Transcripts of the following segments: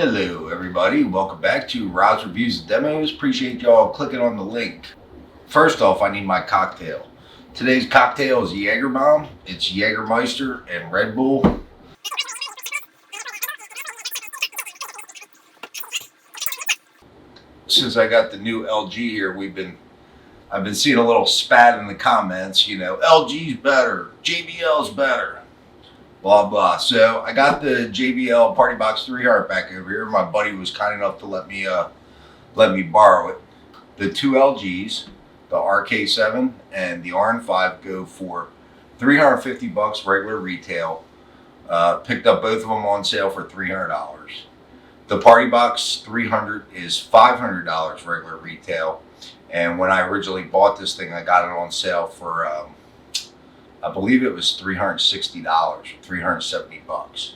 Hello everybody, welcome back to Rob's Reviews and Demos. Appreciate y'all clicking on the link. First off, I need my cocktail. Today's cocktail is Jägerbomb. It's Jägermeister and Red Bull. Since I got the new LG here, I've been seeing a little spat in the comments, you know, LG's better, JBL's better, blah blah. So I got the JBL Partybox 300 back over here. My buddy was kind enough to let me borrow it. The two LGs, the RK7 and the RN5, go for $350 regular retail. Picked up both of them on sale for $300. The Partybox 300 is $500 regular retail, and when I originally bought this thing, I got it on sale for I believe it was $360 or $370.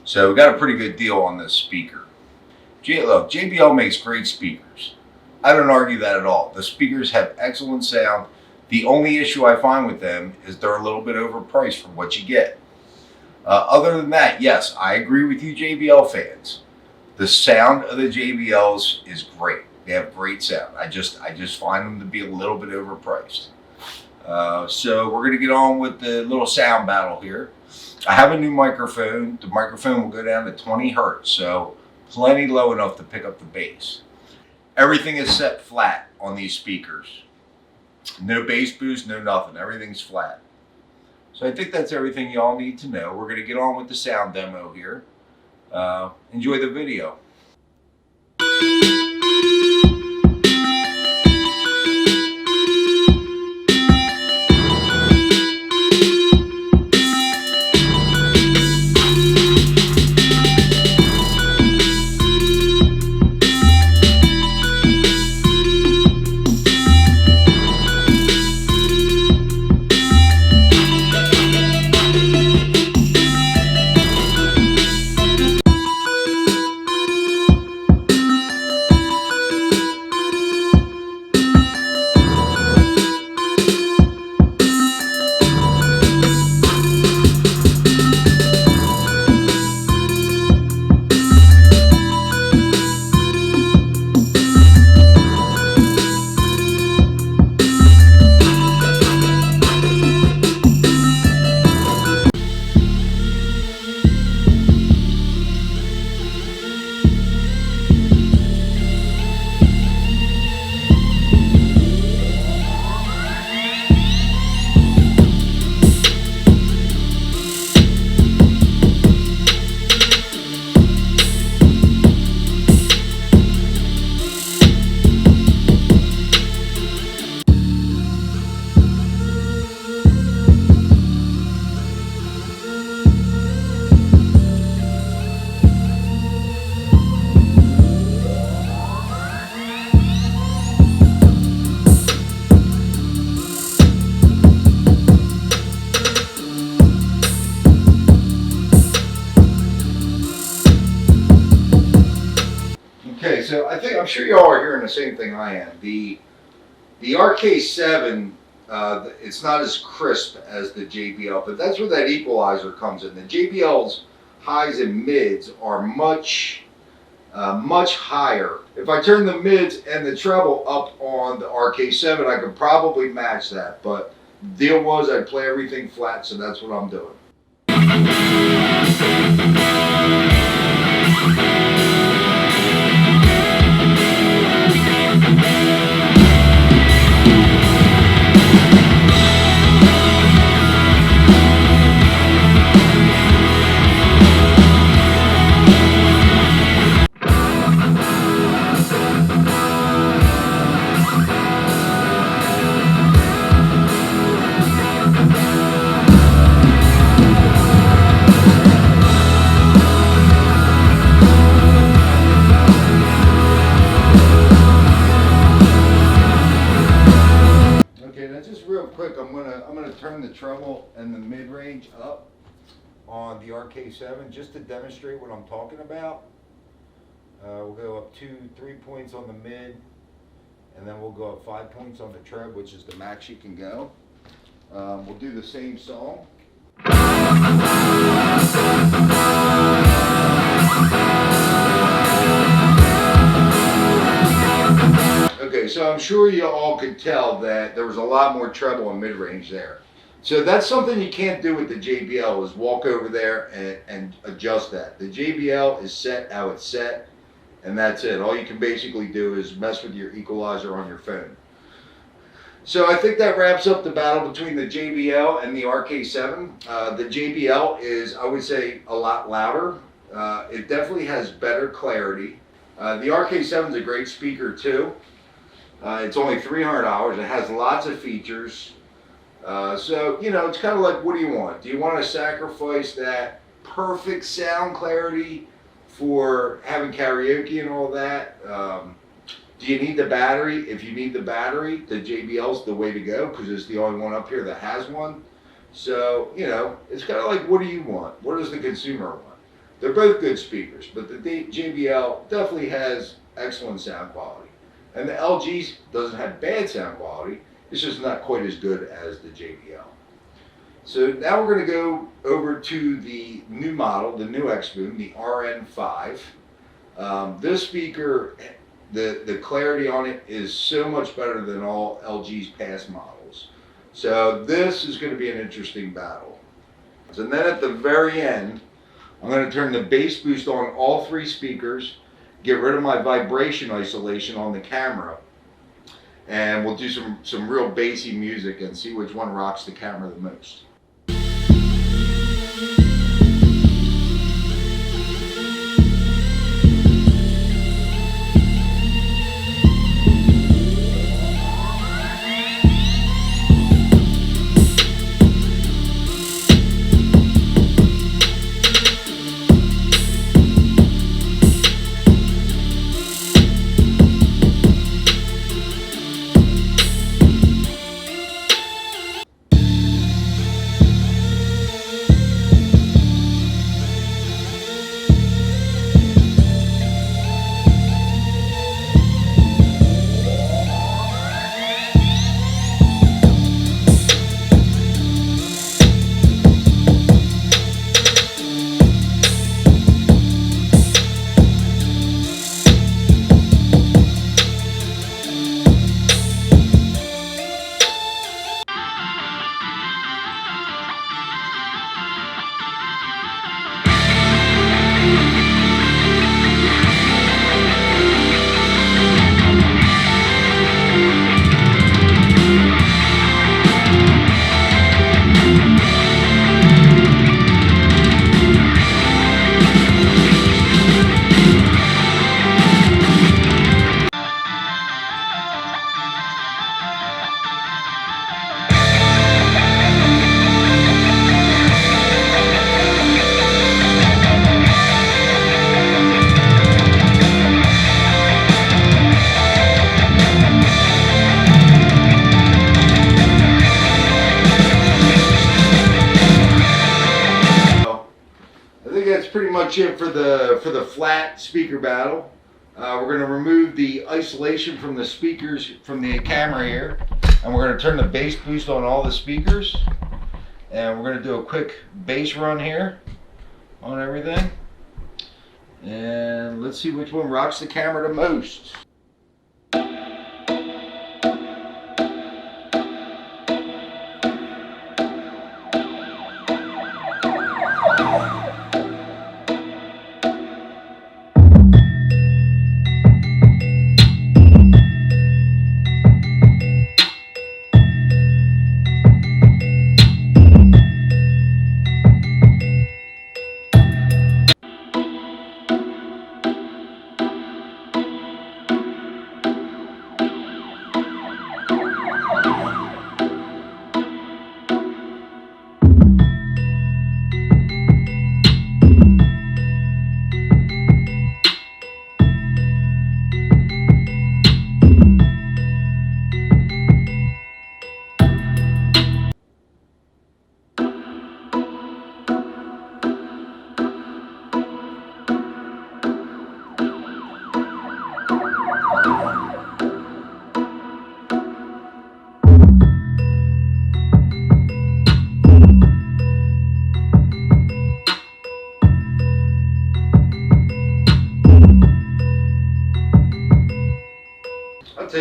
So we got a pretty good deal on this speaker. Look, JBL makes great speakers. I don't argue that at all. The speakers have excellent sound. The only issue I find with them is they're a little bit overpriced for what you get. Other than that, yes, I agree with you JBL fans. The sound of the JBLs is great. They have great sound. I just find them to be a little bit overpriced. So we're going to get on with the little sound battle here. I have a new microphone. The microphone will go down to 20 hertz, so plenty low enough to pick up the bass. Everything is set flat on these speakers. No bass boost, no nothing. Everything's flat. So I think that's everything y'all need to know. We're going to get on with the sound demo here. Enjoy the video. Okay, so I'm sure y'all are hearing the same thing I am. The RK7, it's not as crisp as the JBL, but that's where that equalizer comes in. The JBL's highs and mids are much higher. If I turn the mids and the treble up on the RK7, I could probably match that. But the deal was I'd play everything flat, so that's what I'm doing. Quick, I'm gonna turn the treble and the mid-range up on the RK7 just to demonstrate what I'm talking about. We'll go up 2-3 points on the mid, and then we'll go up 5 points on the treb, which is the max you can go. We'll do the same song. so I'm sure you all could tell that there was a lot more treble and mid-range there. So that's something you can't do with the JBL, is walk over there and adjust that. The JBL is set how it's set, and that's it. All you can basically do is mess with your equalizer on your phone. So I think that wraps up the battle between the JBL and the RK7. The JBL is, I would say, a lot louder. It definitely has better clarity. The RK7 is a great speaker too. It's only $300. It has lots of features. So, you know, it's kind of like, what do you want? Do you want to sacrifice that perfect sound clarity for having karaoke and all that? Do you need the battery? If you need the battery, the JBL's the way to go, because it's the only one up here that has one. So, you know, it's kind of like, what do you want? What does the consumer want? They're both good speakers, but the JBL definitely has excellent sound quality. And the LG doesn't have bad sound quality, it's just not quite as good as the JBL. So now we're going to go over to the new model, the new Xboom, the RN5. This speaker, the clarity on it is so much better than all LG's past models. So this is going to be an interesting battle. And then at the very end, I'm going to turn the bass boost on all three speakers, get rid of my vibration isolation on the camera, and we'll do some real bassy music and see which one rocks the camera the most. Pretty much it for the flat speaker battle. We're going to remove the isolation from the speakers from the camera here, and we're going to turn the bass boost on all the speakers, and we're going to do a quick bass run here on everything, and let's see which one rocks the camera the most.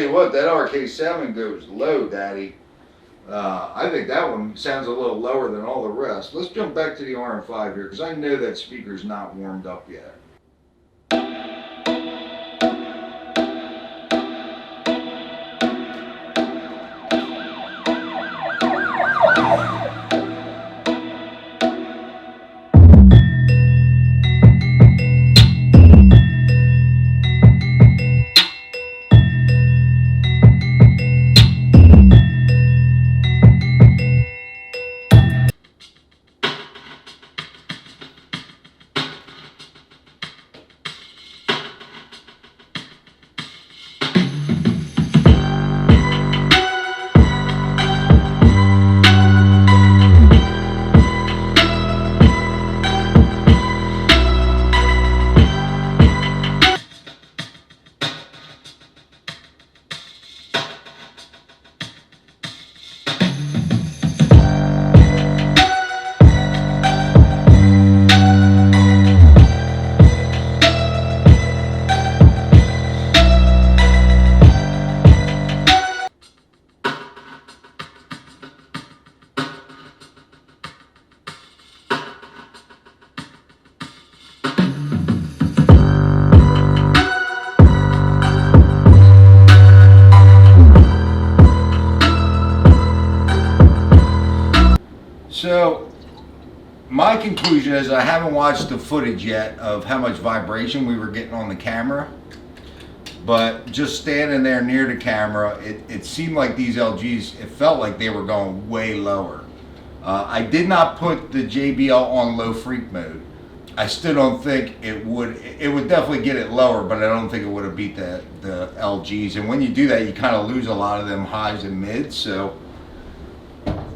tell you what, that RK7 goes low, Daddy. I think that one sounds a little lower than all the rest. Let's jump back to the RN5 here, because I know that speaker's not warmed up yet. So, my conclusion is I haven't watched the footage yet of how much vibration we were getting on the camera, but just standing there near the camera, it seemed like these LGs, it felt like they were going way lower. I did not put the JBL on low freak mode. I still don't think it would definitely get it lower, but I don't think it would have beat the LGs. And when you do that, you kind of lose a lot of them highs and mids, so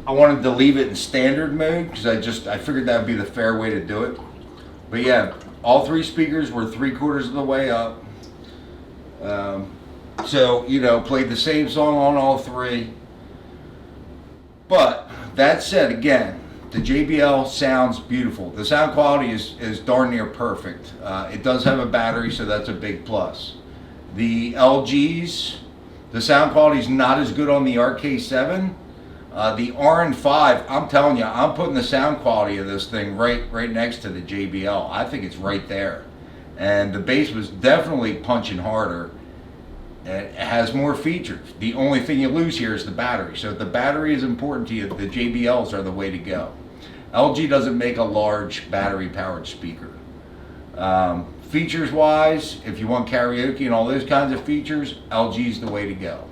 I wanted to leave it in standard mode because I figured that would be the fair way to do it. But yeah, all three speakers were 3/4 of the way up. So, you know, played the same song on all three. But that said, again, the JBL sounds beautiful. The sound quality is darn near perfect. It does have a battery, so that's a big plus. The LGs, the sound quality is not as good on the RK7. The RN5, I'm telling you, I'm putting the sound quality of this thing right next to the JBL. I think it's right there. And the bass was definitely punching harder. It has more features. The only thing you lose here is the battery. So if the battery is important to you, the JBLs are the way to go. LG doesn't make a large battery powered speaker. Features wise, if you want karaoke and all those kinds of features, LG's the way to go.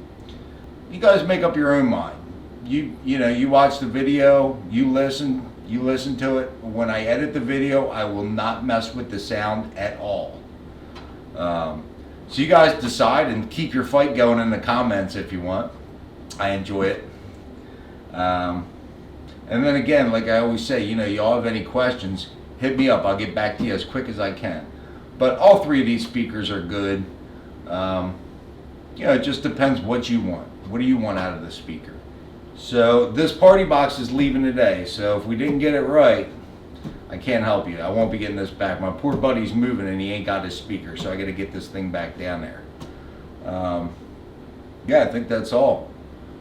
You guys make up your own mind. You know, you watch the video, you listen to it. When I edit the video, I will not mess with the sound at all. So you guys decide and keep your fight going in the comments if you want. I enjoy it. And then again, like I always say, you know, you all have any questions, hit me up. I'll get back to you as quick as I can. But all three of these speakers are good. You know, it just depends what you want. What do you want out of the speaker? So this party box is leaving today, so if we didn't get it right, I can't help you. I won't be getting this back. My poor buddy's moving and he ain't got his speaker, so I got to get this thing back down there. Yeah, I think that's all.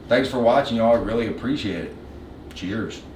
Thanks for watching, y'all. I really appreciate it. Cheers.